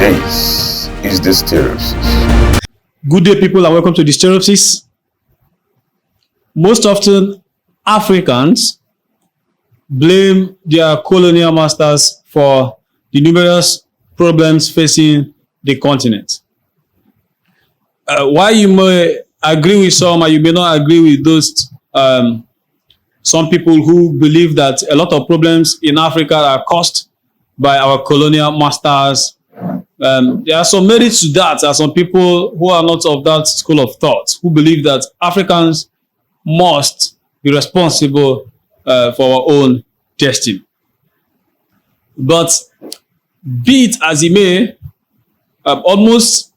This is the Stereopsis. Good day, people, and welcome to the Stereopsis. Most often, Africans blame their colonial masters for the numerous problems facing the continent. While you may agree with some, and you may not agree with those, some people who believe that a lot of problems in Africa are caused by our colonial masters. There are some merits to that. There are some people who are not of that school of thought, who believe that Africans must be responsible for our own destiny. But be it as it may, almost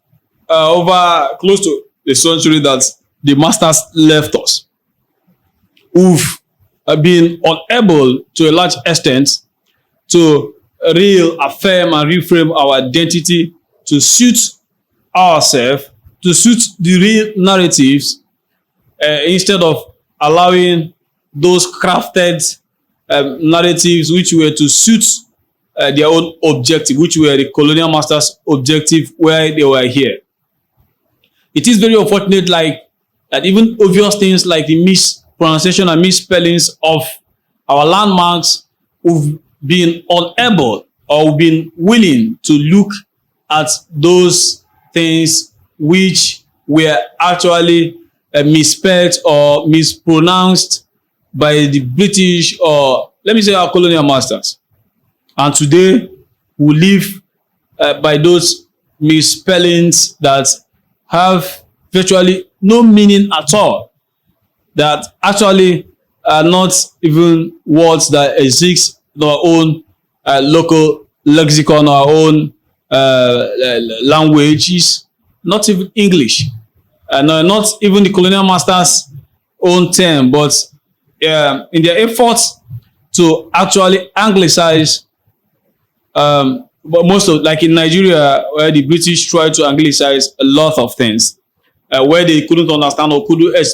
over close to a century that the masters left us, who've been unable to a large extent to affirm and reframe our identity to suit ourselves, to suit the real narratives, instead of allowing those crafted narratives which were to suit their own objective, which were the colonial masters' objective where they were here. It is very unfortunate, like that even obvious things like the mispronunciation and misspellings of our landmarks, who've been unable or been willing to look at those things which were actually misspelled or mispronounced by the British, or let me say our colonial masters. And today we live by those misspellings that have virtually no meaning at all, that actually are not even words that exist in our own local lexicon, our own languages, not even English, not even the colonial masters' own term, but in their efforts to actually anglicize, but most of, like in Nigeria, where the British tried to anglicize a lot of things, where they couldn't understand or couldn't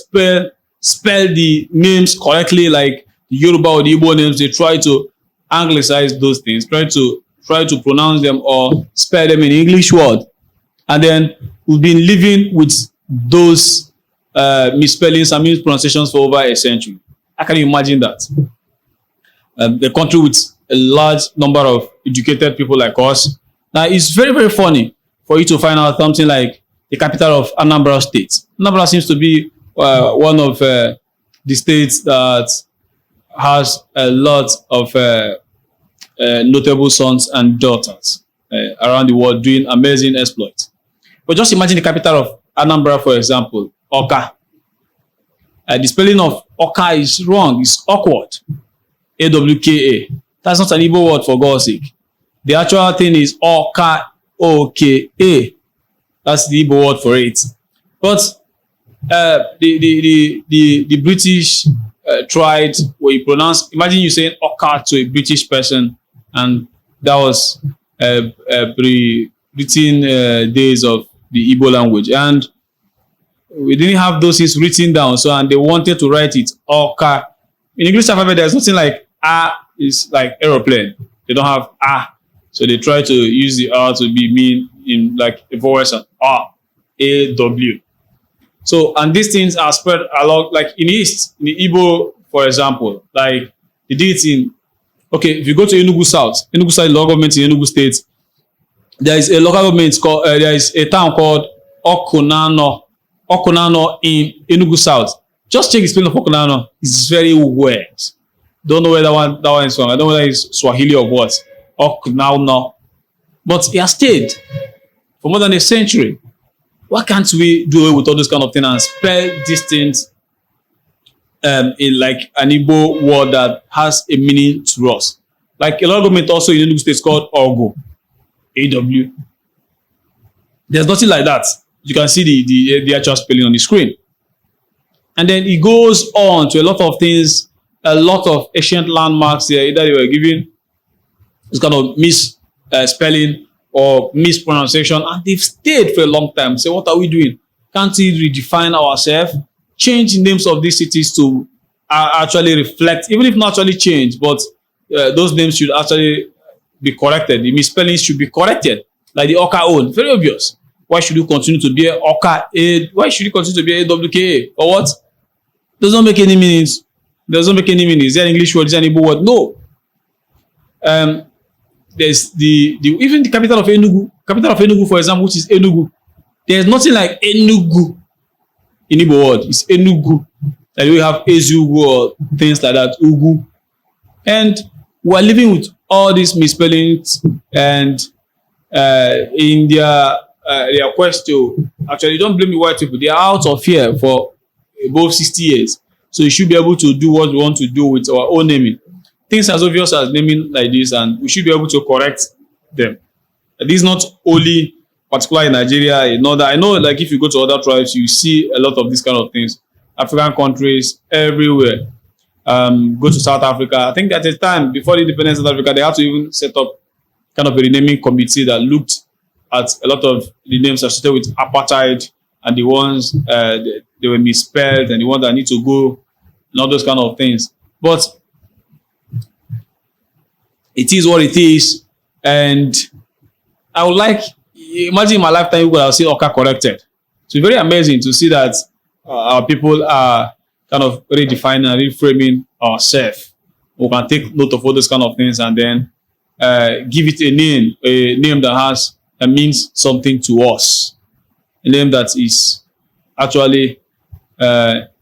spell the names correctly, like the Yoruba or the Igbo names, they tried to anglicize those things, try to pronounce them or spell them in English word. And then we've been living with those misspellings and mispronunciations for over a century. How can you imagine that? The country with a large number of educated people like us. Now, it's very, very funny for you to find out something like the capital of Anambra State. Anambra seems to be one of the states that has a lot of notable sons and daughters around the world doing amazing exploits. But just imagine the capital of Anambra, for example, Awka. The spelling of Awka is wrong. It's awkward. A-W-K-A. That's not an Igbo word, for God's sake. The actual thing is Awka, O-K-A. That's the Igbo word for it. But the British tried where you pronounce. Imagine you saying Awka to a British person, and that was pre-written days of the Igbo language, and we didn't have those things written down. So, and they wanted to write it Awka. In English alphabet, there's nothing like A is like aeroplane. They don't have A, so they try to use the R to be mean in like a vowel sound. A-W. So, and these things are spread along, like in East, in the Igbo, for example, like they did it in, okay, if you go to Enugu South local government in Enugu State, there is a local government called, there is a town called Okunano in Enugu South. Just check the spelling of Okunano. It's very weird. Don't know where that one is from. I don't know whether it's Swahili or what. Okunano. But it has stayed for more than a century. Why can't we do away with all those kind of things and spell these things in like an Igbo word that has a meaning to us? Like a lot of government also in Enugu State is called Ogo. A-W. There's nothing like that. You can see the actual spelling on the screen. And then it goes on to a lot of things, a lot of ancient landmarks there, either they were given this kind of misspelling or mispronunciation, and they've stayed for a long time. So what are we doing? Can't we redefine ourselves, change the names of these cities to actually reflect, even if not actually change, but those names should actually be corrected. The misspellings should be corrected. like the Awka own. Very obvious. Why should you continue to be a Awka? Why should you continue to be a WKA? Or what? Doesn't make any meanings. Doesn't make any meaning. Is there an English word? Is there an Igbo word? No. There's the even the capital of Enugu. Capital of Enugu, for example, which is Enugu. There's nothing like Enugu in Igbo word. It's Enugu. Like we have Ezugu or things like that. Ugu. And we're living with all these misspellings and in their quest to actually don't blame the white people. They are out of here for above 60 years. So we should be able to do what we want to do with our own naming. Things as obvious as naming like this, and we should be able to correct them. This is not only particular in Nigeria, in other. I know, like if you go to other tribes, you see a lot of these kind of things. African countries everywhere. Go to South Africa. I think at the time before the independence of South Africa, they had to even set up kind of a renaming committee that looked at a lot of the names associated with apartheid and the ones they were misspelled and the ones that need to go and all those kind of things. But it is what it is, and I would like imagine in my lifetime we would have seen Awka corrected. So it's very amazing to see that our people are kind of redefining and reframing ourselves. We can take note of all those kind of things and then give it a name that means something to us, a name that is actually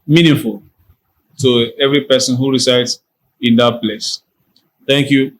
meaningful to every person who resides in that place. Thank you.